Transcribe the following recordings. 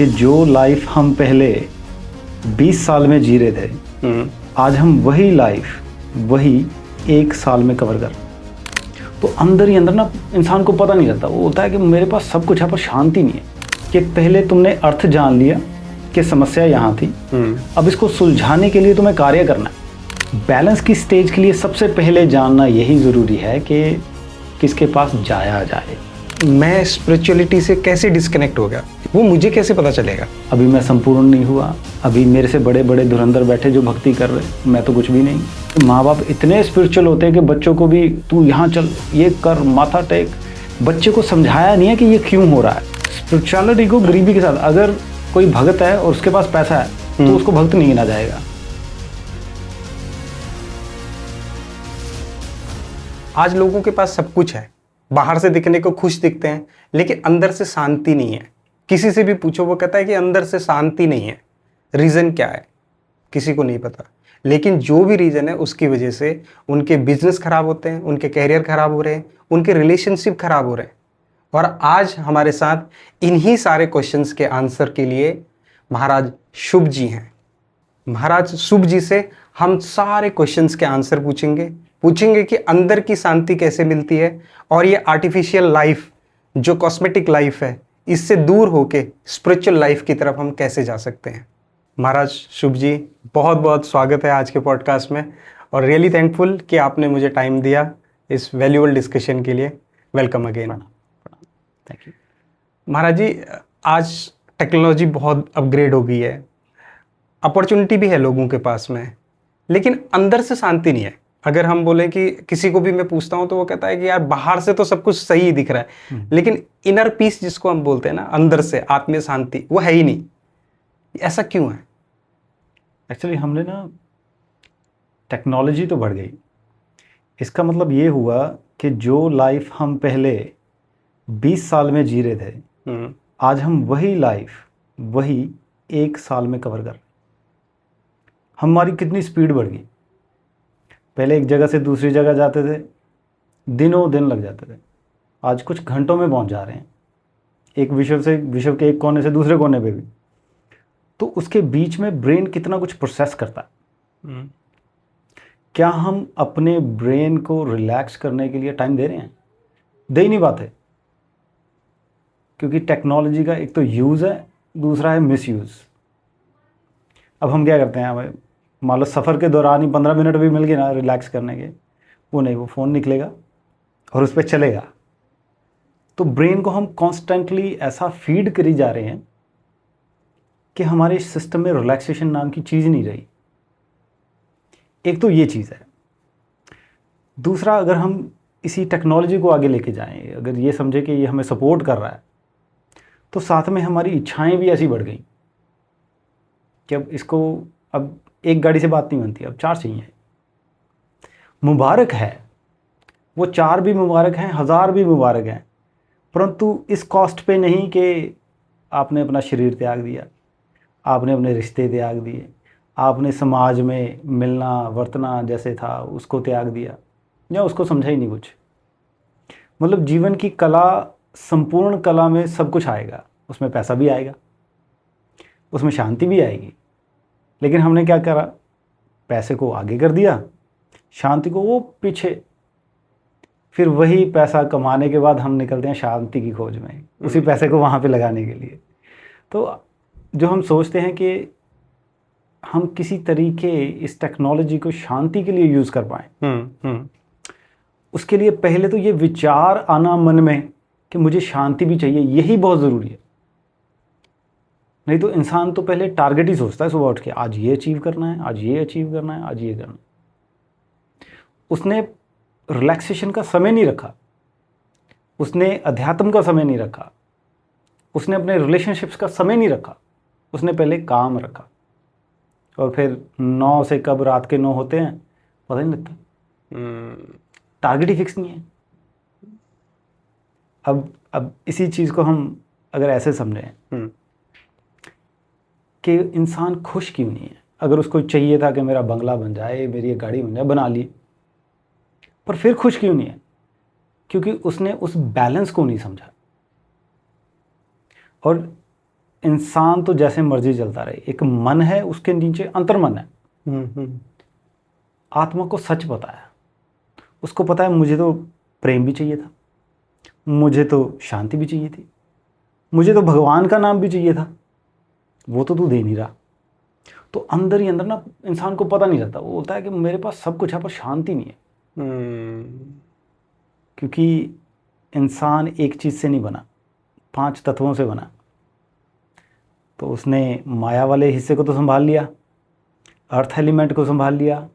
कि जो लाइफ हम पहले 20 साल में जी रहे थे, आज हम वही लाइफ वही 1 साल में कवर कर। तो अंदर ही अंदर ना इंसान को पता नहीं चलता, वो होता है कि मेरे पास सब कुछ है पर शांति नहीं है। कि पहले तुमने अर्थ जान लिया कि समस्या यहाँ थी, अब इसको सुलझाने के लिए तुम्हें कार्य करना है। बैलेंस की स्टेज के लिए सबसे पहले जानना यही ज़रूरी है कि किसके पास जाया जाए। मैं स्पिरिचुअलिटी से कैसे डिस्कनेक्ट हो गया, वो मुझे कैसे पता चलेगा? अभी मैं संपूर्ण नहीं हुआ, अभी मेरे से बड़े बड़े धुरंधर बैठे जो भक्ति कर रहे, मैं तो कुछ भी नहीं। माँ बाप इतने स्पिरिचुअल होते हैं कि बच्चों को भी तू यहाँ चल, ये कर, माथा टेक। बच्चे को समझाया नहीं है कि ये क्यों हो रहा है। स्पिरिचुअलिटी को गरीबी के साथ, अगर कोई भगत है और उसके पास पैसा है तो उसको भक्त नहीं गिना जाएगा। आज लोगों के पास सब कुछ है, बाहर से दिखने को खुश दिखते हैं लेकिन अंदर से शांति नहीं है। किसी से भी पूछो वो कहता है कि अंदर से शांति नहीं है। रीज़न क्या है किसी को नहीं पता, लेकिन जो भी रीज़न है उसकी वजह से उनके बिजनेस खराब होते हैं, उनके कैरियर खराब हो रहे हैं, उनके रिलेशनशिप खराब हो रहे हैं। और आज हमारे साथ इन्हीं सारे क्वेश्चंस के आंसर के लिए महाराज शुभ जी हैं। महाराज शुभ जी से हम सारे क्वेश्चंस के आंसर पूछेंगे कि अंदर की शांति कैसे मिलती है और ये आर्टिफिशियल लाइफ जो कॉस्मेटिक लाइफ है इससे दूर होके स्पिरिचुअल लाइफ की तरफ हम कैसे जा सकते हैं। महाराज शुभ जी, बहुत बहुत स्वागत है आज के पॉडकास्ट में और रियली थैंकफुल कि आपने मुझे टाइम दिया इस वैल्यूएबल डिस्कशन के लिए। Welcome again. Thank you. Maharaj ji, आज टेक्नोलॉजी बहुत अपग्रेड हो गई है, अपॉर्चुनिटी भी है लोगों के पास में, लेकिन अंदर से शांति नहीं है। अगर हम बोलें कि किसी को भी मैं पूछता हूं तो वो कहता है कि यार बाहर से तो सब कुछ सही दिख रहा है लेकिन इनर पीस जिसको हम बोलते हैं ना, अंदर से आत्मीय शांति, वो है ही नहीं। ऐसा क्यों है? एक्चुअली हमने ना टेक्नोलॉजी तो बढ़ गई, इसका मतलब ये हुआ कि जो लाइफ हम पहले 20 साल में जी रहे थे, आज हम वही लाइफ वही 1 साल में कवर कर। हमारी कितनी स्पीड बढ़ गई। पहले एक जगह से दूसरी जगह जाते थे, दिनों दिन लग जाते थे, आज कुछ घंटों में पहुंच जा रहे हैं, एक विश्व के एक कोने से दूसरे कोने पे भी। तो उसके बीच में ब्रेन कितना कुछ प्रोसेस करता है। क्या हम अपने ब्रेन को रिलैक्स करने के लिए टाइम दे रहे हैं? दे ही नहीं पाते, क्योंकि टेक्नोलॉजी का एक तो यूज़ है, दूसरा है मिसयूज़। अब हम क्या करते हैं, हमें मान लो सफ़र के दौरान ही 15 मिनट भी मिल गए ना रिलैक्स करने के, वो नहीं, वो फ़ोन निकलेगा और उस पर चलेगा। तो ब्रेन को हम कॉन्स्टेंटली ऐसा फीड करी जा रहे हैं कि हमारे सिस्टम में रिलैक्सेशन नाम की चीज़ नहीं रही। एक तो ये चीज़ है। दूसरा, अगर हम इसी टेक्नोलॉजी को आगे लेके जाएं, अगर ये समझे कि ये हमें सपोर्ट कर रहा है, तो साथ में हमारी इच्छाएं भी ऐसी बढ़ गई कि अब एक गाड़ी से बात नहीं बनती, अब 4 चाहिए। मुबारक है, वो 4 भी मुबारक हैं, 1000 भी मुबारक हैं, परंतु इस कॉस्ट पे नहीं कि आपने अपना शरीर त्याग दिया, आपने अपने रिश्ते त्याग दिए, आपने समाज में मिलना वर्तना जैसे था उसको त्याग दिया, या उसको समझा ही नहीं कुछ। मतलब जीवन की कला, संपूर्ण कला में सब कुछ आएगा, उसमें पैसा भी आएगा, उसमें शांति भी आएगी, लेकिन हमने क्या करा, पैसे को आगे कर दिया, शांति को वो पीछे। फिर वही पैसा कमाने के बाद हम निकलते हैं शांति की खोज में, उसी पैसे को वहाँ पे लगाने के लिए। तो जो हम सोचते हैं कि हम किसी तरीके इस टेक्नोलॉजी को शांति के लिए यूज़ कर पाएँ, उसके लिए पहले तो ये विचार आना मन में कि मुझे शांति भी चाहिए, यही बहुत ज़रूरी है। नहीं तो इंसान तो पहले टारगेट ही सोचता है सुबह उठ के, आज ये अचीव करना है, आज ये अचीव करना है, आज ये करना है। उसने रिलैक्सेशन का समय नहीं रखा, उसने अध्यात्म का समय नहीं रखा, उसने अपने रिलेशनशिप्स का समय नहीं रखा, उसने पहले काम रखा। और फिर 9 से कब रात के 9 होते हैं पता ही नहीं लगता, टारगेट ही फिक्स नहीं है। अब इसी चीज़ को हम अगर ऐसे समझें कि इंसान खुश क्यों नहीं है। अगर उसको चाहिए था कि मेरा बंगला बन जाए, मेरी एक गाड़ी बन जाए, बना ली, पर फिर खुश क्यों नहीं है? क्योंकि उसने उस बैलेंस को नहीं समझा। और इंसान तो जैसे मर्जी चलता रहे, एक मन है, उसके नीचे अंतर्मन है। आत्मा को सच पता है, उसको पता है मुझे तो प्रेम भी चाहिए था, मुझे तो शांति भी चाहिए थी, मुझे तो भगवान का नाम भी चाहिए था, वो तो तू दे नहीं रहा। तो अंदर ही अंदर ना इंसान को पता नहीं रहता, वो बोलता है कि मेरे पास सब कुछ है पर शांति नहीं है। क्योंकि इंसान एक चीज़ से नहीं बना, 5 तत्वों से बना। तो उसने माया वाले हिस्से को तो संभाल लिया, अर्थ एलिमेंट को संभाल लिया,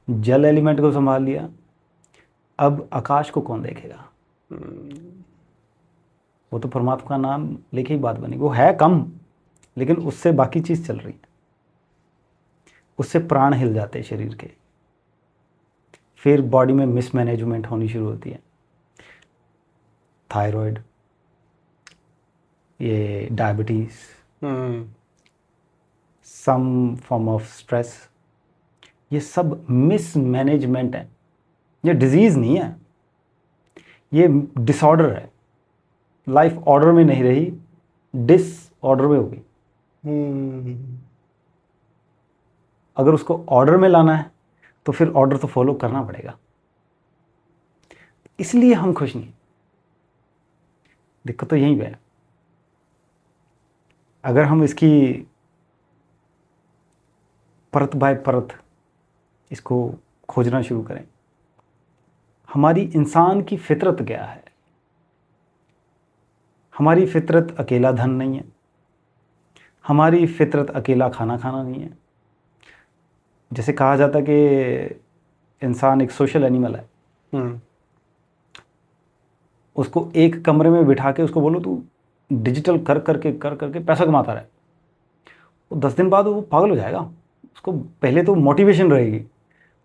जल एलिमेंट को संभाल लिया, अब आकाश को कौन देखेगा? वो तो परमात्मा का नाम लेके ही बात बनी। वो है कम, लेकिन उससे बाकी चीज़ चल रही है, उससे प्राण हिल जाते हैं शरीर के। फिर बॉडी में मिसमैनेजमेंट होनी शुरू होती है, थायराइड, ये diabetes, some form of stress, ये सब मिसमैनेजमेंट है। ये डिजीज़ नहीं है, ये डिसऑर्डर है। लाइफ ऑर्डर में नहीं रही, डिसऑर्डर में हो गई। अगर उसको ऑर्डर में लाना है तो फिर ऑर्डर तो फॉलो करना पड़ेगा। इसलिए हम खुश नहीं। दिक्कत तो यहीं पे है। अगर हम इसकी परत बाय परत इसको खोजना शुरू करें, हमारी इंसान की फितरत क्या है? हमारी फितरत अकेला धन नहीं है, हमारी फितरत अकेला खाना खाना नहीं है। जैसे कहा जाता है कि इंसान एक सोशल एनिमल है। उसको एक कमरे में बिठा के उसको बोलो तू डिजिटल कर करके पैसा कमाता रहे, वो 10 दिन बाद वो पागल हो जाएगा। उसको पहले तो मोटिवेशन रहेगी,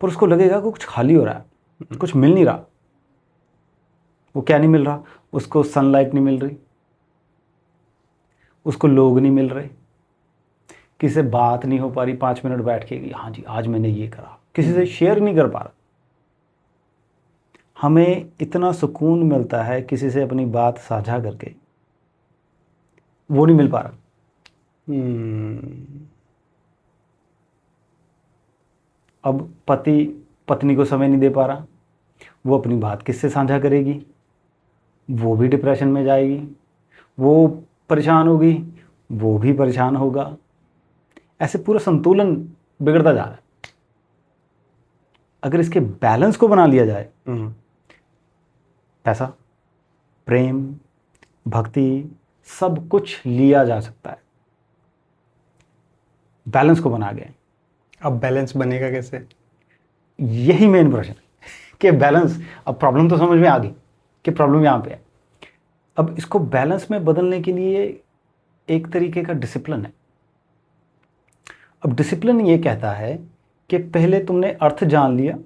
पर उसको लगेगा कि कुछ खाली हो रहा है, कुछ मिल नहीं रहा। वो क्या नहीं मिल रहा? उसको सनलाइट नहीं मिल रही, उसको लोग नहीं मिल रहे, किसी से बात नहीं हो पा रही 5 मिनट बैठ के कि हाँ जी आज मैंने ये करा, किसी से शेयर नहीं कर पा रहा। हमें इतना सुकून मिलता है किसी से अपनी बात साझा करके, वो नहीं मिल पा रहा। अब पति पत्नी को समय नहीं दे पा रहा, वो अपनी बात किससे साझा करेगी? वो भी डिप्रेशन में जाएगी, वो परेशान होगी, वो भी परेशान होगा। ऐसे पूरा संतुलन बिगड़ता जा रहा है। अगर इसके बैलेंस को बना लिया जाए, पैसा, प्रेम, भक्ति, सब कुछ लिया जा सकता है बैलेंस को बना के। अब बैलेंस बनेगा कैसे? यही मेन प्रश्न है कि बैलेंस। अब प्रॉब्लम तो समझ में आ गई कि प्रॉब्लम यहाँ पे है। अब इसको बैलेंस में बदलने के लिए एक तरीके का डिसिप्लिन है। अब डिसिप्लिन ये कहता है कि पहले तुमने अर्थ जान लिया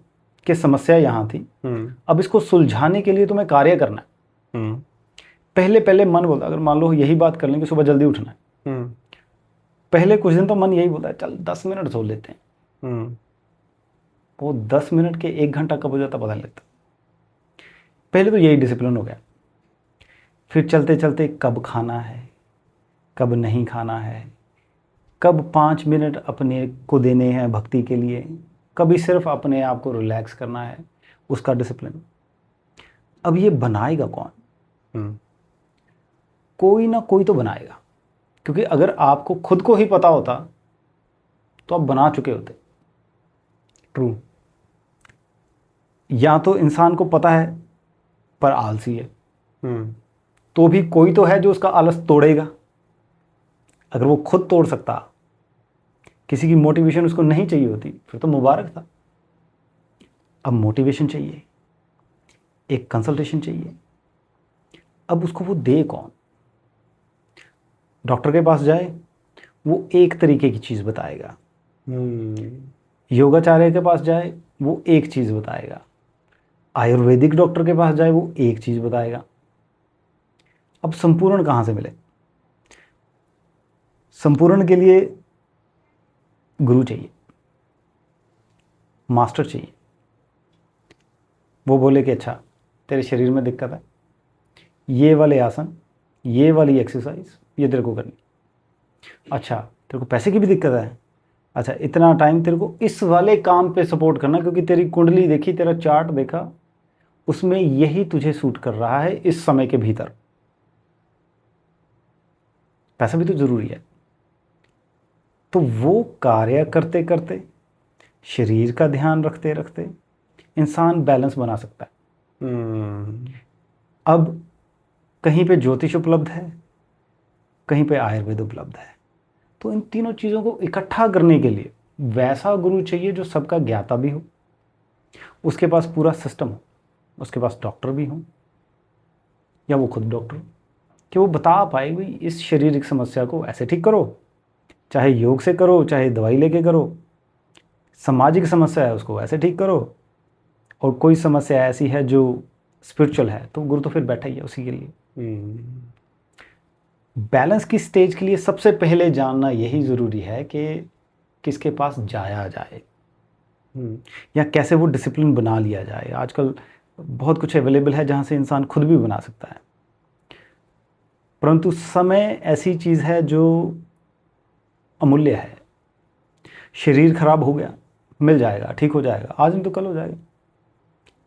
कि समस्या यहाँ थी, अब इसको सुलझाने के लिए तुम्हें कार्य करना है। पहले पहले मन बोलता, अगर मान लो यही बात कर लें कि सुबह जल्दी उठना है, पहले कुछ दिन तो मन यही बोलता है चल 10 मिनट सो लेते हैं। वो 10 मिनट के 1 घंटा कब हो जाता पता नहीं लगता। पहले तो यही डिसिप्लिन हो गया। फिर चलते चलते कब खाना है, कब नहीं खाना है, कब 5 मिनट अपने को देने हैं भक्ति के लिए, कभी सिर्फ अपने आप को रिलैक्स करना है, उसका डिसिप्लिन। अब ये बनाएगा कौन? कोई ना कोई तो बनाएगा। क्योंकि अगर आपको खुद को ही पता होता तो आप बना चुके होते। ट्रू। या तो इंसान को पता है पर आलसी है, तो भी कोई तो है जो उसका आलस तोड़ेगा। अगर वो खुद तोड़ सकता, किसी की मोटिवेशन उसको नहीं चाहिए होती, फिर तो मुबारक था। अब मोटिवेशन चाहिए, एक कंसल्टेशन चाहिए। अब उसको वो दे कौन? डॉक्टर के पास जाए, वो एक तरीके की चीज़ बताएगा। योगाचार्य के पास जाए, वो एक चीज़ बताएगा। आयुर्वेदिक डॉक्टर के पास जाए, वो एक चीज़ बताएगा। अब संपूर्ण कहाँ से मिले? संपूर्ण के लिए गुरु चाहिए, मास्टर चाहिए। वो बोले कि अच्छा तेरे शरीर में दिक्कत है, ये वाले आसन, ये वाली एक्सरसाइज ये तेरे को करनी, अच्छा तेरे को पैसे की भी दिक्कत है, अच्छा इतना टाइम तेरे को इस वाले काम पे सपोर्ट करना, क्योंकि तेरी कुंडली देखी, तेरा चार्ट देखा, उसमें यही तुझे सूट कर रहा है इस समय के भीतर। पैसा भी तो जरूरी है। तो वो कार्य करते करते, शरीर का ध्यान रखते रखते इंसान बैलेंस बना सकता है। अब कहीं पे ज्योतिष उपलब्ध है, कहीं पे आयुर्वेद उपलब्ध है, तो इन तीनों चीज़ों को इकट्ठा करने के लिए वैसा गुरु चाहिए जो सबका ज्ञाता भी हो, उसके पास पूरा सिस्टम हो, उसके पास डॉक्टर भी हो या वो खुद डॉक्टर हो, कि वो बता पाए भाई इस शारीरिक समस्या को ऐसे ठीक करो, चाहे योग से करो, चाहे दवाई लेके करो, सामाजिक समस्या है उसको ऐसे ठीक करो, और कोई समस्या ऐसी है जो स्पिरिचुअल है तो गुरु तो फिर बैठा ही है उसी के लिए। बैलेंस की स्टेज के लिए सबसे पहले जानना यही ज़रूरी है कि किसके पास जाया जाए या कैसे वो डिसिप्लिन बना लिया जाए। आजकल बहुत कुछ अवेलेबल है जहाँ से इंसान खुद भी बना सकता है, परंतु समय ऐसी चीज़ है जो अमूल्य है। शरीर खराब हो गया, मिल जाएगा, ठीक हो जाएगा, आज नहीं तो कल हो जाएगा।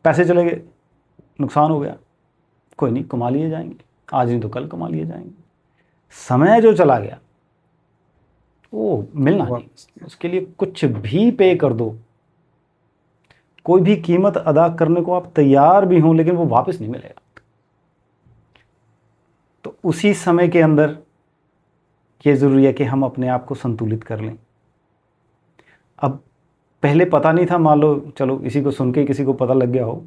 पैसे चले गए, नुकसान हो गया, कोई नहीं, कमा लिए जाएंगे, आज नहीं तो कल कमा लिए जाएंगे। समय जो चला गया वो मिलना नहीं, उसके लिए कुछ भी पे कर दो, कोई भी कीमत अदा करने को आप तैयार भी हों, लेकिन वो वापस नहीं मिलेगा। तो उसी समय के अंदर ये ज़रूरी है कि हम अपने आप को संतुलित कर लें। अब पहले पता नहीं था, मान लो चलो इसी को सुन के किसी को पता लग गया हो,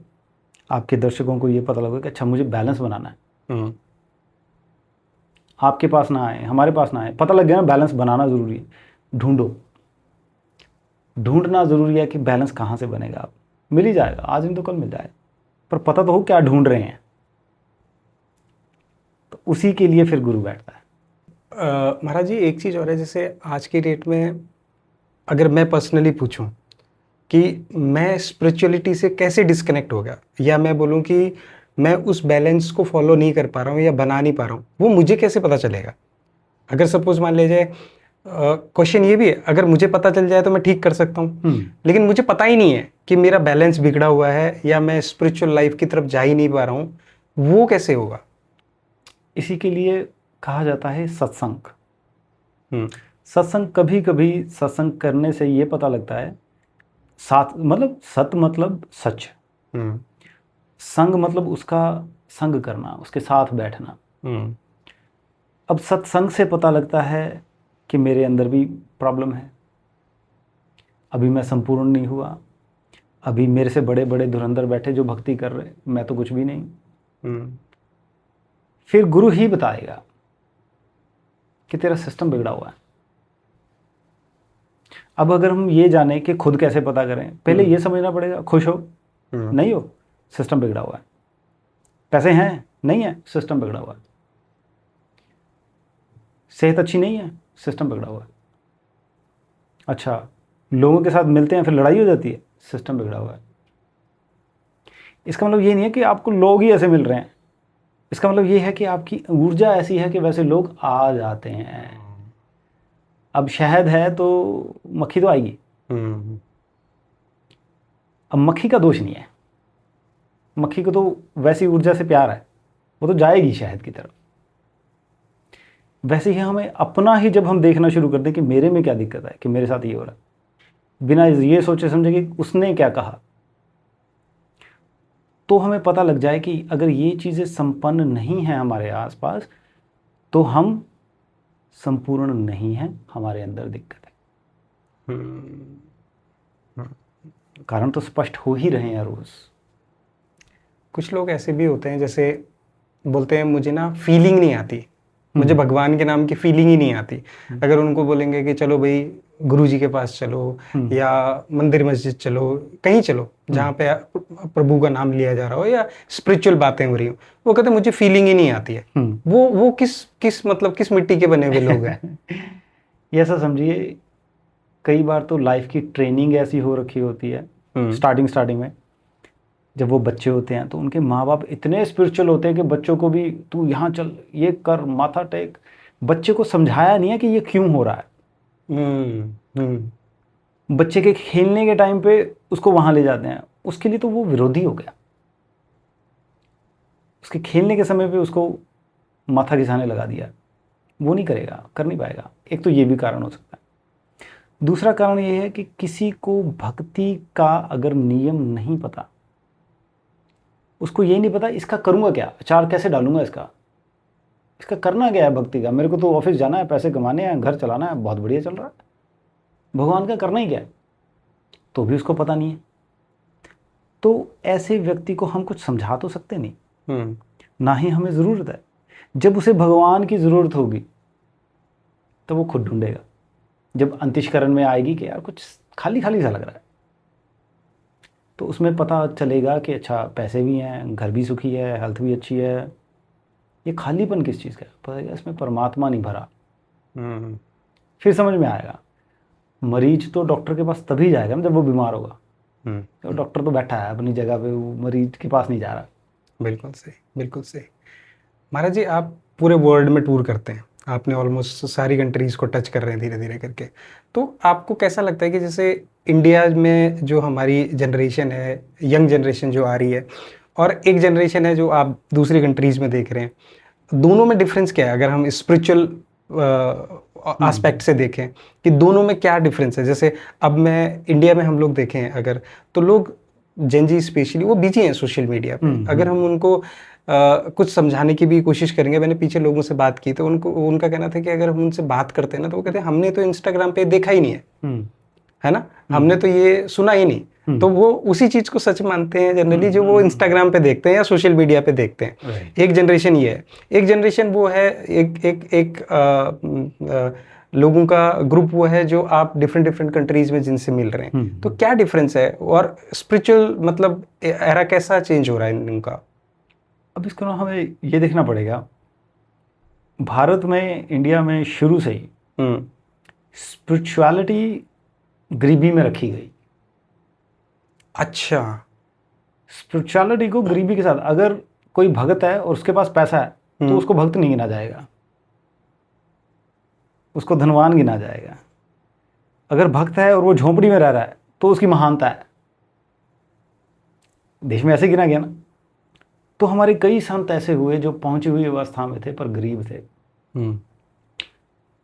आपके दर्शकों को ये पता लगा कि अच्छा मुझे बैलेंस बनाना है, आपके पास ना आए, हमारे पास ना आए, पता लग गया ना बैलेंस बनाना ज़रूरी है। ढूंढो, ढूंढना ज़रूरी है कि बैलेंस कहाँ से बनेगा। आप मिल ही जाएगा, आज नहीं तो कल मिल जाएगा, पर पता तो हो क्या ढूंढ रहे हैं। तो उसी के लिए फिर गुरु बैठता है। महाराज जी एक चीज़ और है, जैसे आज की डेट में अगर मैं पर्सनली पूछूं कि मैं स्पिरिचुअलिटी से कैसे डिस्कनेक्ट हो गया, या मैं बोलूं कि मैं उस बैलेंस को फॉलो नहीं कर पा रहा हूं या बना नहीं पा रहा हूं, वो मुझे कैसे पता चलेगा? अगर सपोज मान लीजिए, क्वेश्चन ये भी है, अगर मुझे पता चल जाए तो मैं ठीक कर सकता हूँ, लेकिन मुझे पता ही नहीं है कि मेरा बैलेंस बिगड़ा हुआ है या मैं स्पिरिचुअल लाइफ की तरफ जा ही नहीं पा रहा हूँ, वो कैसे होगा? इसी के लिए कहा जाता है सत्संग। सत्संग, कभी कभी सत्संग करने से ये पता लगता है, साथ मतलब सत मतलब सच, संग मतलब उसका संग करना, उसके साथ बैठना। अब सत्संग से पता लगता है कि मेरे अंदर भी प्रॉब्लम है, अभी मैं संपूर्ण नहीं हुआ, अभी मेरे से बड़े बड़े धुरंधर बैठे जो भक्ति कर रहे, मैं तो कुछ भी नहीं। फिर गुरु ही बताएगा कि तेरा सिस्टम बिगड़ा हुआ है। अब अगर हम ये जाने कि खुद कैसे पता करें, पहले ये समझना पड़ेगा, खुश हो नहीं हो, सिस्टम बिगड़ा हुआ है। पैसे हैं नहीं है, सिस्टम बिगड़ा हुआ है। सेहत अच्छी नहीं है, सिस्टम बिगड़ा हुआ है। अच्छा, लोगों के साथ मिलते हैं फिर लड़ाई हो जाती है, सिस्टम बिगड़ा हुआ है। इसका मतलब ये नहीं है कि आपको लोग ही ऐसे मिल रहे हैं, इसका मतलब ये है कि आपकी ऊर्जा ऐसी है कि वैसे लोग आ जाते हैं। अब शहद है तो मक्खी तो आएगी। अब मक्खी का दोष नहीं है, मक्खी को तो वैसी ऊर्जा से प्यार है, वो तो जाएगी शहद की तरफ। वैसे ही हमें अपना ही जब हम देखना शुरू कर दें कि मेरे में क्या दिक्कत है, कि मेरे साथ ये हो रहा है, बिना ये सोचे समझे कि उसने क्या कहा, तो हमें पता लग जाए कि अगर ये चीज़ें संपन्न नहीं हैं हमारे आसपास, तो हम संपूर्ण नहीं हैं, हमारे अंदर दिक्कत है। कारण तो स्पष्ट हो ही रहे हैं रोज। कुछ लोग ऐसे भी होते हैं, जैसे बोलते हैं मुझे ना फीलिंग नहीं आती, मुझे भगवान के नाम की फीलिंग ही नहीं आती। अगर उनको बोलेंगे कि चलो भाई गुरुजी के पास चलो या मंदिर मस्जिद चलो, कहीं चलो जहाँ पे प्रभु का नाम लिया जा रहा हो या स्पिरिचुअल बातें हो रही हो, वो कहते हैं मुझे फीलिंग ही नहीं आती है। वो किस मतलब किस मिट्टी के बने हुए लोग हैं? ये ऐसा समझिए, कई बार तो लाइफ की ट्रेनिंग ऐसी हो रखी होती है स्टार्टिंग में, जब वो बच्चे होते हैं तो उनके माँ बाप इतने स्पिरिचुअल होते हैं कि बच्चों को भी तू यहाँ चल, ये कर, माथा टेक, बच्चे को समझाया नहीं है कि ये क्यों हो रहा है। बच्चे के खेलने के टाइम पे उसको वहां ले जाते हैं, उसके लिए तो वो विरोधी हो गया। उसके खेलने के समय पे उसको माथा घिसाने लगा दिया, वो नहीं करेगा, कर नहीं पाएगा। एक तो ये भी कारण हो सकता है। दूसरा कारण ये है कि किसी को भक्ति का अगर नियम नहीं पता, उसको ये नहीं पता इसका करूँगा क्या, अचार कैसे डालूंगा, इसका करना क्या है भक्ति का। मेरे को तो ऑफिस जाना है, पैसे कमाने हैं, घर चलाना है, बहुत बढ़िया चल रहा है। भगवान का करना ही क्या है, तो भी उसको पता नहीं है। तो ऐसे व्यक्ति को हम कुछ समझा तो सकते नहीं, ना ही हमें ज़रूरत है। जब उसे भगवान की ज़रूरत होगी तो वो खुद ढूंढेगा। जब अंतःकरण में आएगी कि यार कुछ खाली खाली सा लग रहा है, तो उसमें पता चलेगा कि अच्छा पैसे भी हैं, घर भी सुखी है, हेल्थ भी अच्छी है, ये खालीपन किस चीज़ का है, पता चलेगा इसमें परमात्मा नहीं भरा। फिर समझ में आएगा। मरीज तो डॉक्टर के पास तभी जाएगा ना जब वो बीमार होगा। तो डॉक्टर तो बैठा है अपनी जगह पे, वो मरीज के पास नहीं जा रहा। बिल्कुल सही, बिल्कुल सही। महाराज जी, आप पूरे वर्ल्ड में टूर करते हैं, आपने ऑलमोस्ट सारी कंट्रीज को टच कर रहे हैं धीरे धीरे करके। तो आपको कैसा लगता है कि जैसे इंडिया में जो हमारी जनरेशन है, यंग जनरेशन जो आ रही है, और एक जनरेशन है जो आप दूसरी कंट्रीज में देख रहे हैं, दोनों में डिफरेंस क्या है? अगर हम स्पिरिचुअल एस्पेक्ट से देखें कि दोनों में क्या डिफरेंस है। जैसे अब मैं इंडिया में हम लोग देखें अगर, तो लोग जेनजी स्पेशली वो बिजी हैं सोशल मीडिया पे। अगर हम उनको कुछ समझाने की भी कोशिश करेंगे, मैंने पीछे लोगों से बात की तो उनका कहना था कि अगर हम उनसे बात करते हैं ना, तो वो कहते हैं हमने तो इंस्टाग्राम पे देखा ही नहीं है ना, हमने तो ये सुना ही नहीं। तो वो उसी चीज को सच मानते हैं जनरली जो वो इंस्टाग्राम पे देखते हैं या सोशल मीडिया पे देखते हैं। एक जनरेशन ये है। एक जनरेशन वो है, एक लोगों का ग्रुप वो है जो आप डिफरेंट कंट्रीज में जिनसे मिल रहे हैं। तो क्या डिफरेंस है, और स्पिरिचुअल मतलब एरा कैसा चेंज हो रहा है इनका? अब इसको ना हमें ये देखना पड़ेगा, भारत में, इंडिया में शुरू से ही स्पिरिचुअलिटी गरीबी में रखी गई। अच्छा, स्पिरिचुअलिटी को गरीबी के साथ, अगर कोई भक्त है और उसके पास पैसा है तो उसको भक्त नहीं गिना जाएगा, उसको धनवान गिना जाएगा। अगर भक्त है और वो झोंपड़ी में रह रहा है तो उसकी महानता है। देश में ऐसे गिना गया ना। तो हमारे कई संत ऐसे हुए जो पहुंची हुई अवस्था में थे पर गरीब थे।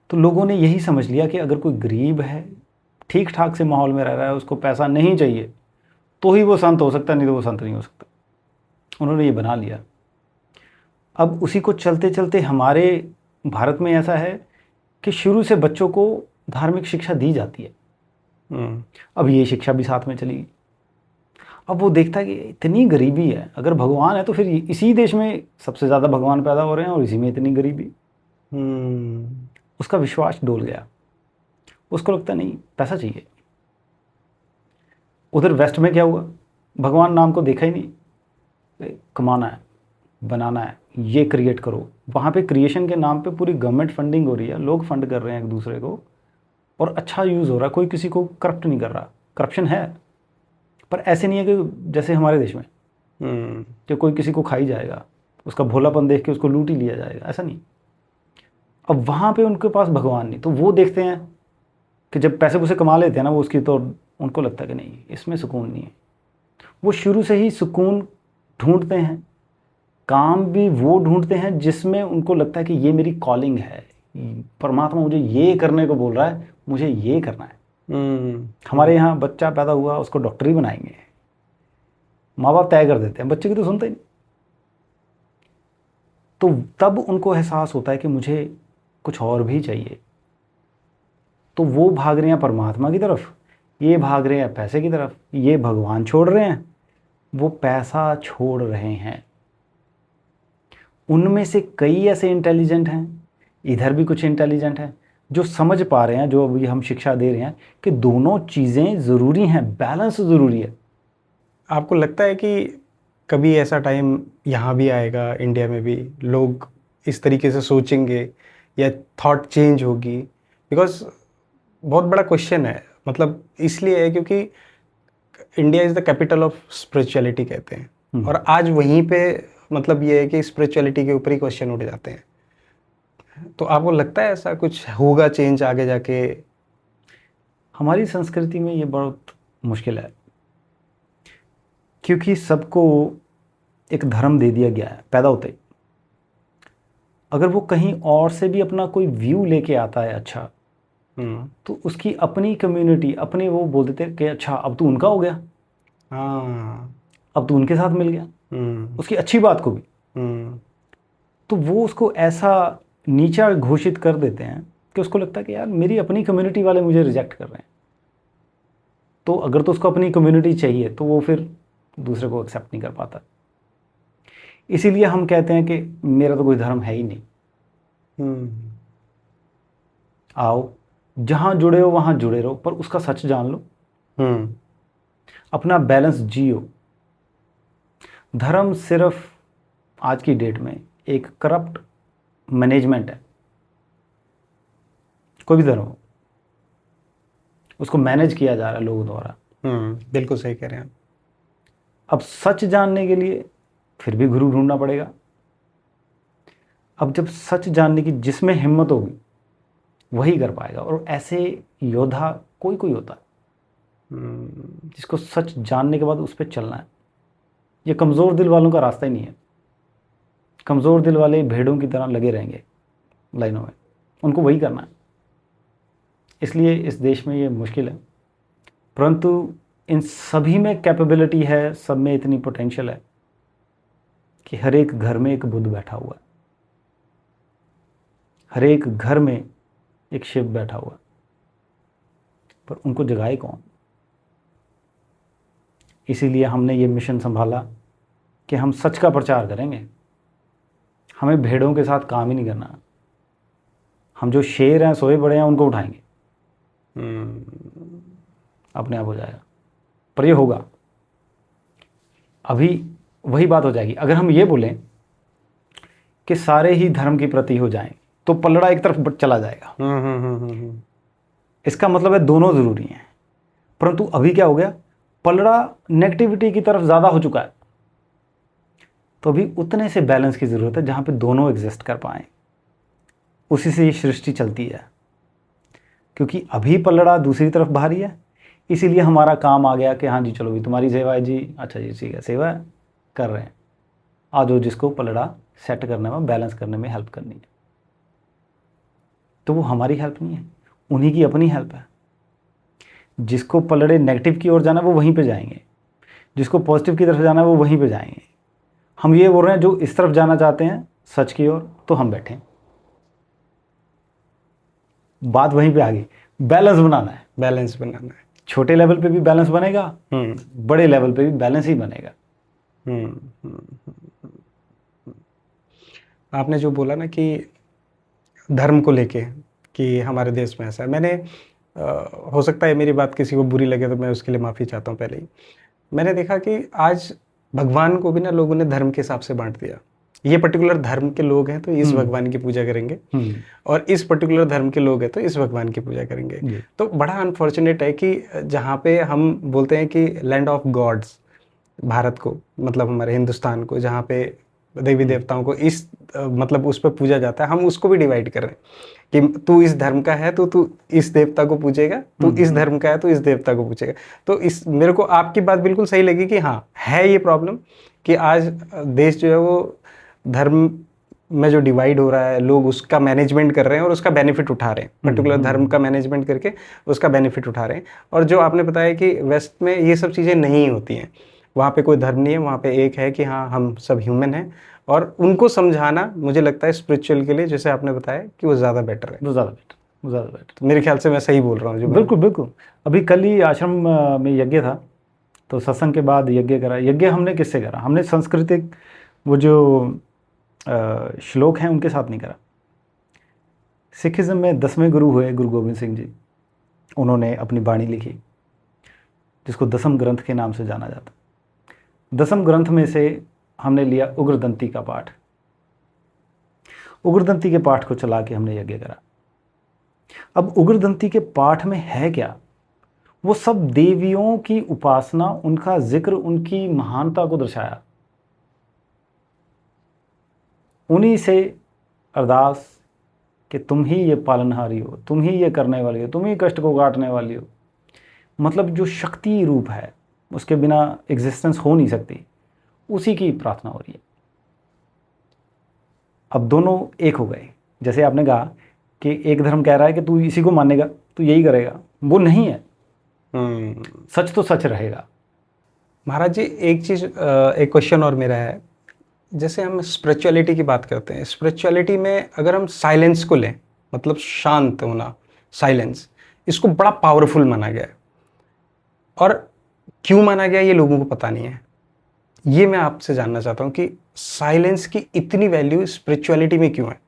तो लोगों ने यही समझ लिया कि अगर कोई गरीब है, ठीक ठाक से माहौल में रह रहा है, उसको पैसा नहीं चाहिए, तो ही वो संत हो सकता है, नहीं तो वो संत नहीं हो सकता। उन्होंने ये बना लिया। अब उसी को चलते चलते हमारे भारत में ऐसा है कि शुरू से बच्चों को धार्मिक शिक्षा दी जाती है। अब ये शिक्षा भी साथ में चली गई। अब वो देखता है कि इतनी गरीबी है, अगर भगवान है तो फिर इसी देश में सबसे ज़्यादा भगवान पैदा हो रहे हैं और इसी में इतनी गरीबी। उसका विश्वास डोल गया। उसको लगता नहीं पैसा चाहिए। उधर वेस्ट में क्या हुआ, भगवान नाम को देखा ही नहीं, कमाना है, बनाना है, ये क्रिएट करो। वहाँ पे क्रिएशन के नाम पे पूरी गवर्नमेंट फंडिंग हो रही है, लोग फंड कर रहे हैं एक दूसरे को और अच्छा यूज़ हो रहा है। कोई किसी को करप्ट नहीं कर रहा। करप्शन है पर ऐसे नहीं है कि जैसे हमारे देश में कि कोई किसी को खाई जाएगा, उसका भोलापन देख के उसको लूट ही लिया जाएगा, ऐसा नहीं। अब वहाँ पे उनके पास भगवान नहीं, तो वो देखते हैं कि जब पैसे उसे कमा लेते हैं ना वो उसकी, तो उनको लगता है कि नहीं इसमें सुकून नहीं है। वो शुरू से ही सुकून ढूंढते हैं। काम भी वो ढूंढते हैं जिसमें उनको लगता है कि ये मेरी कॉलिंग है, परमात्मा मुझे ये करने को बोल रहा है, मुझे ये करना है। हमारे यहाँ बच्चा पैदा हुआ उसको डॉक्टर ही बनाएंगे, माँ बाप तय कर देते हैं, बच्चे की तो सुनते ही नहीं। तो तब उनको एहसास होता है कि मुझे कुछ और भी चाहिए। तो वो भाग रहे हैं परमात्मा की तरफ, ये भाग रहे हैं पैसे की तरफ। ये भगवान छोड़ रहे हैं, वो पैसा छोड़ रहे हैं। उनमें से कई ऐसे इंटेलिजेंट हैं, इधर भी कुछ इंटेलिजेंट हैं जो समझ पा रहे हैं, जो अभी हम शिक्षा दे रहे हैं कि दोनों चीज़ें ज़रूरी हैं, बैलेंस ज़रूरी है। आपको लगता है कि कभी ऐसा टाइम यहाँ भी आएगा, इंडिया में भी लोग इस तरीके से सोचेंगे या थॉट चेंज होगी? बिकॉज बहुत बड़ा क्वेश्चन है, मतलब इसलिए है क्योंकि India is the capital of spirituality कहते हैं, और आज वहीं पे मतलब ये है कि स्पिरिचुअलिटी के ऊपर ही क्वेश्चन उठ जाते हैं। तो आपको लगता है ऐसा कुछ होगा चेंज आगे जाके? हमारी संस्कृति में ये बहुत मुश्किल है, क्योंकि सबको एक धर्म दे दिया गया है पैदा होते ही। अगर वो कहीं और से भी अपना कोई व्यू लेके आता है अच्छा, तो उसकी अपनी कम्युनिटी अपने वो बोल देते हैं कि अच्छा अब तू उनका हो गया, हाँ। अब तू उनके साथ मिल गया, उसकी अच्छी बात को भी। तो वो उसको ऐसा नीचा घोषित कर देते हैं कि उसको लगता है कि यार मेरी अपनी कम्युनिटी वाले मुझे रिजेक्ट कर रहे हैं। तो अगर तो उसको अपनी कम्युनिटी चाहिए तो वो फिर दूसरे को एक्सेप्ट नहीं कर पाता। इसीलिए हम कहते हैं कि मेरा तो कोई धर्म है ही नहीं। आओ, जहाँ जुड़े हो वहाँ जुड़े रहो, पर उसका सच जान लो, अपना बैलेंस जियो। धर्म सिर्फ आज की डेट में एक करप्ट मैनेजमेंट है। कोई भी धर्म हो, उसको मैनेज किया जा रहा है लोगों द्वारा। बिल्कुल सही कह रहे हैं आप। अब सच जानने के लिए फिर भी गुरु ढूंढना पड़ेगा। अब जब सच जानने की जिसमें हिम्मत होगी वही कर पाएगा, और ऐसे योद्धा कोई कोई होता है जिसको सच जानने के बाद उस पर चलना है। ये कमज़ोर दिल वालों का रास्ता ही नहीं है। कमज़ोर दिल वाले भेड़ों की तरह लगे रहेंगे लाइनों में, उनको वही करना है। इसलिए इस देश में ये मुश्किल है, परंतु इन सभी में कैपेबिलिटी है, सब में इतनी पोटेंशियल है कि हर एक घर में एक बुद्ध बैठा हुआ है, हर एक घर में एक शिव बैठा हुआ है, पर उनको जगाए कौन? इसीलिए हमने ये मिशन संभाला कि हम सच का प्रचार करेंगे। हमें भेड़ों के साथ काम ही नहीं करना। हम जो शेर हैं, सोए बड़े हैं, उनको उठाएंगे, अपने आप हो जाएगा। पर ये होगा, अभी वही बात हो जाएगी। अगर हम ये बोलें कि सारे ही धर्म के प्रति हो जाएं, तो पलड़ा एक तरफ चला जाएगा। इसका मतलब है दोनों ज़रूरी हैं। परंतु अभी क्या हो गया, पलड़ा नेगेटिविटी की तरफ ज़्यादा हो चुका है। तो अभी उतने से बैलेंस की ज़रूरत है जहाँ पे दोनों एग्जिस्ट कर पाएँ। उसी से ये सृष्टि चलती है, क्योंकि अभी पलड़ा दूसरी तरफ भारी है। इसीलिए हमारा काम आ गया कि हाँ जी चलो भी तुम्हारी सेवा है जी, अच्छा जी ठीक है, सेवा है, कर रहे हैं। आ जाओ जिसको पलड़ा सेट करने में, बैलेंस करने में हेल्प करनी है। तो वो हमारी हेल्प नहीं है, उन्हीं की अपनी हेल्प है। जिसको पलड़े नेगेटिव की ओर जाना है वो वहीं पे जाएंगे, जिसको पॉजिटिव की तरफ जाना है वो वहीं पे जाएंगे। हम ये बोल रहे हैं जो इस तरफ जाना चाहते हैं सच की ओर, तो हम बैठें। बात वहीं पे आ गई, बैलेंस बनाना है। बैलेंस बनाना है। छोटे लेवल पे भी बैलेंस बनेगा, बड़े लेवल पे भी बैलेंस ही बनेगा। आपने जो बोला ना कि धर्म को लेके कि हमारे देश में ऐसा है, मैंने हो सकता है मेरी बात किसी को बुरी लगे तो मैं उसके लिए माफ़ी चाहता हूँ पहले ही। मैंने देखा कि आज भगवान को भी ना लोगों ने धर्म के हिसाब से बांट दिया। ये पर्टिकुलर धर्म के लोग हैं तो इस भगवान की पूजा करेंगे, और इस पर्टिकुलर धर्म के लोग हैं तो इस भगवान की पूजा करेंगे। तो बड़ा अनफॉर्चुनेट है कि जहाँ पे हम बोलते हैं कि लैंड ऑफ गॉड्स, भारत को मतलब हमारे हिंदुस्तान को, जहाँ पे देवी देवताओं को इस मतलब उस पर पूजा जाता है, हम उसको भी डिवाइड कर रहे हैं कि तू इस धर्म का है तो तू इस देवता को पूजेगा, तू इस धर्म का है तो इस देवता को पूजेगा। तो इस मेरे को आपकी बात बिल्कुल सही लगी कि हाँ है ये प्रॉब्लम कि आज देश जो है वो धर्म में जो डिवाइड हो रहा है, लोग उसका मैनेजमेंट कर रहे हैं और उसका बेनिफिट उठा रहे हैं। पर्टिकुलर धर्म का मैनेजमेंट करके उसका बेनिफिट उठा रहे हैं। और जो आपने बताया कि वेस्ट में ये सब चीज़ें नहीं होती हैं, वहाँ पे कोई धर्म नहीं है, वहाँ पे एक है कि हाँ हम सब ह्यूमन हैं, और उनको समझाना मुझे लगता है स्पिरिचुअल के लिए, जैसे आपने बताया, कि वो ज़्यादा बेटर है। वो ज़्यादा बेटर। तो मेरे ख्याल से मैं सही बोल रहा हूँ जो बिल्कुल बिल्कुल। अभी कल ही आश्रम में यज्ञ था, तो सत्संग के बाद यज्ञ करा। यज्ञ हमने किससे करा? हमने सांस्कृतिक वो जो श्लोक हैं उनके साथ नहीं करा। सिखिज़्म में 10वें गुरु हुए गुरु गोविंद सिंह जी। उन्होंने अपनी बाणी लिखी जिसको दसम ग्रंथ के नाम से जाना जाता। दसम ग्रंथ में से हमने लिया उग्रदंती का पाठ। उग्रदंती के पाठ को चला के हमने यज्ञ करा। अब उग्रदंती के पाठ में है क्या? वो सब देवियों की उपासना, उनका जिक्र, उनकी महानता को दर्शाया। उन्हीं से अरदास, कि तुम ही ये पालनहारी हो, तुम ही ये करने वाली हो, तुम ही कष्ट को काटने वाली हो। मतलब जो शक्ति रूप है उसके बिना एग्जिस्टेंस हो नहीं सकती, उसी की प्रार्थना हो रही है। अब दोनों एक हो गए। जैसे आपने कहा कि एक धर्म कह रहा है कि तू इसी को मानेगा, तू यही करेगा, वो नहीं है। सच तो सच रहेगा। महाराज जी एक चीज़, एक क्वेश्चन और मेरा है, जैसे हम स्पिरिचुअलिटी की बात करते हैं, स्पिरिचुअलिटी में अगर हम साइलेंस को लें, मतलब शांत होना, साइलेंस, इसको बड़ा पावरफुल माना गया है। और क्यों माना गया ये लोगों को पता नहीं है। ये मैं आपसे जानना चाहता हूँ कि साइलेंस की इतनी वैल्यू स्पिरिचुअलिटी में क्यों है।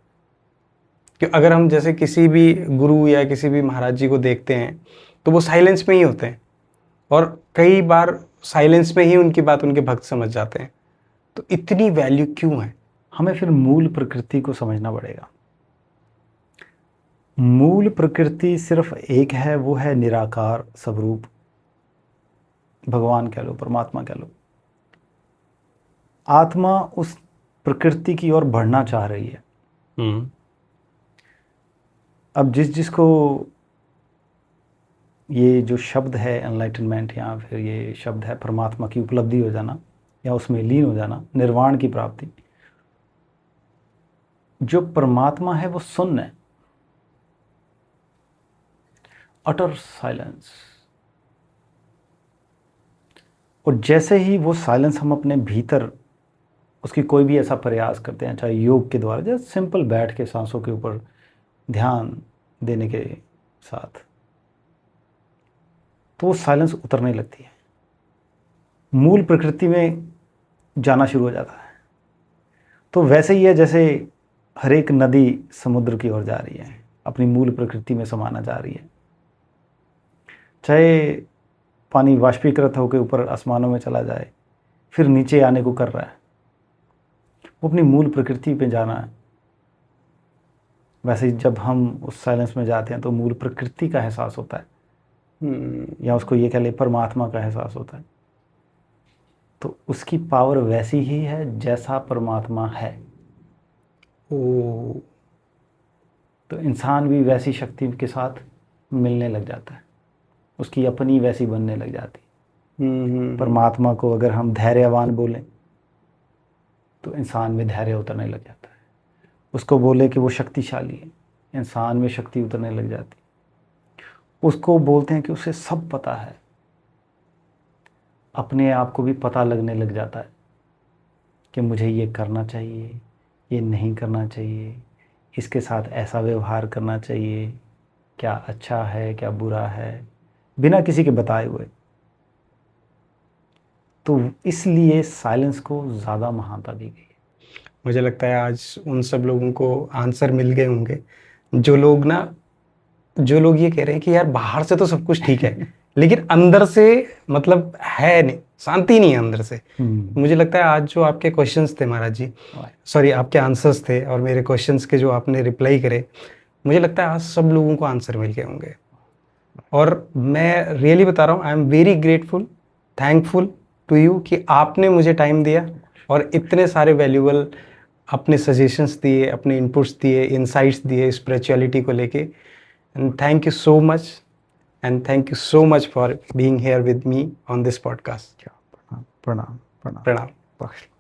कि अगर हम जैसे किसी भी गुरु या किसी भी महाराज जी को देखते हैं तो वो साइलेंस में ही होते हैं, और कई बार साइलेंस में ही उनकी बात उनके भक्त समझ जाते हैं। तो इतनी वैल्यू क्यों है? हमें फिर मूल प्रकृति को समझना पड़ेगा। मूल प्रकृति सिर्फ एक है, वो है निराकार स्वरूप, भगवान कह लो, परमात्मा कह लो। आत्मा उस प्रकृति की ओर बढ़ना चाह रही है। अब जिसको ये जो शब्द है एनलाइटनमेंट, या फिर ये शब्द है परमात्मा की उपलब्धि हो जाना या उसमें लीन हो जाना, निर्वाण की प्राप्ति, जो परमात्मा है वो शून्य है, अटर साइलेंस। और जैसे ही वो साइलेंस हम अपने भीतर उसकी कोई भी ऐसा प्रयास करते हैं, चाहे योग के द्वारा, जैसे सिंपल बैठ के सांसों के ऊपर ध्यान देने के साथ, तो वो साइलेंस उतरने लगती है, मूल प्रकृति में जाना शुरू हो जाता है। तो वैसे ही है जैसे हर एक नदी समुद्र की ओर जा रही है, अपनी मूल प्रकृति में समाना जा रही है। चाहे पानी वाष्पीकृत होकर ऊपर आसमानों में चला जाए, फिर नीचे आने को कर रहा है, वो अपनी मूल प्रकृति पे जाना है। वैसे ही जब हम उस साइलेंस में जाते हैं तो मूल प्रकृति का एहसास होता है, या उसको ये कह ले परमात्मा का एहसास होता है। तो उसकी पावर वैसी ही है जैसा परमात्मा है। तो इंसान भी वैसी शक्ति के साथ मिलने लग जाता है, उसकी अपनी वैसी बनने लग जाती। परमात्मा को अगर हम धैर्यवान बोलें तो इंसान में धैर्य उतरने लग जाता है। उसको बोले कि वो शक्तिशाली है, इंसान में शक्ति उतरने लग जाती। उसको बोलते हैं कि उसे सब पता है, अपने आप को भी पता लगने लग जाता है कि मुझे ये करना चाहिए, ये नहीं करना चाहिए, इसके साथ ऐसा व्यवहार करना चाहिए, क्या अच्छा है क्या बुरा है, बिना किसी के बताए हुए। तो इसलिए साइलेंस को ज़्यादा महानता दी गई है। मुझे लगता है आज उन सब लोगों को आंसर मिल गए होंगे जो लोग ये कह रहे हैं कि यार बाहर से तो सब कुछ ठीक है लेकिन अंदर से मतलब है नहीं, शांति नहीं है अंदर से। मुझे लगता है आज जो आपके क्वेश्चंस थे महाराज जी, सॉरी आपके आंसर्स थे, और मेरे क्वेश्चंस के जो आपने रिप्लाई करे, मुझे लगता है आज सब लोगों को आंसर मिल गए होंगे। और मैं रियली बता रहा हूँ, I am very grateful, thankful to you कि आपने मुझे टाइम दिया और इतने सारे वैल्यूबल अपने सजेशंस दिए, अपने इनपुट्स दिए, इंसाइट्स दिए स्पिरिचुअलिटी को लेके। And thank you so much, and thank you so much for being here with me on this podcast. प्रणाम प्रणाम प्रणाम। प्रणाम।